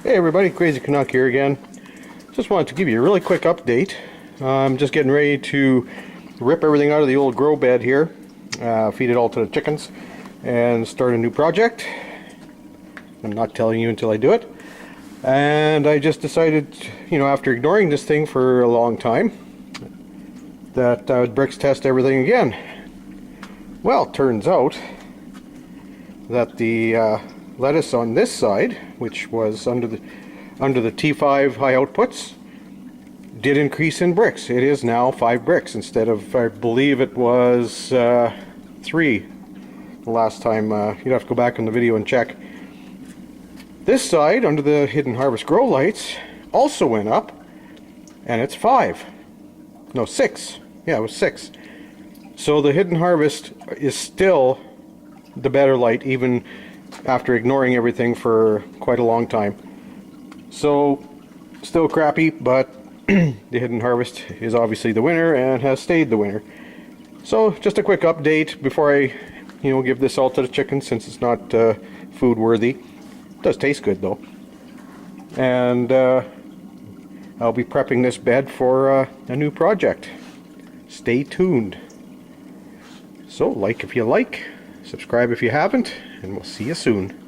Hey everybody, Crazy Canuck here again. Just wanted to give you a really quick update. I'm just getting ready to rip everything out of the old grow bed here, feed it all to the chickens, and start a new project. I'm not telling you until I do it. And I just decided, after ignoring this thing for a long time, that I would bricks test everything again. Well, turns out that the lettuce on this side, which was under the T5 high outputs, did increase in bricks. It is now 5 bricks instead of, I believe it was 3 the last time. You'd have to go back in the video and check. This side, under the Hidden Harvest grow lights, also went up, and it's 5. No, 6. Yeah, it was 6. So the Hidden Harvest is still the better light, even after ignoring everything for quite a long time. So, still crappy, but the Hidden Harvest is obviously the winner and has stayed the winner. So, just a quick update before I, give this all to the chickens, since it's not food worthy. It does taste good though. And I'll be prepping this bed for a new project. Stay tuned. So, like if you like, subscribe if you haven't, and we'll see you soon.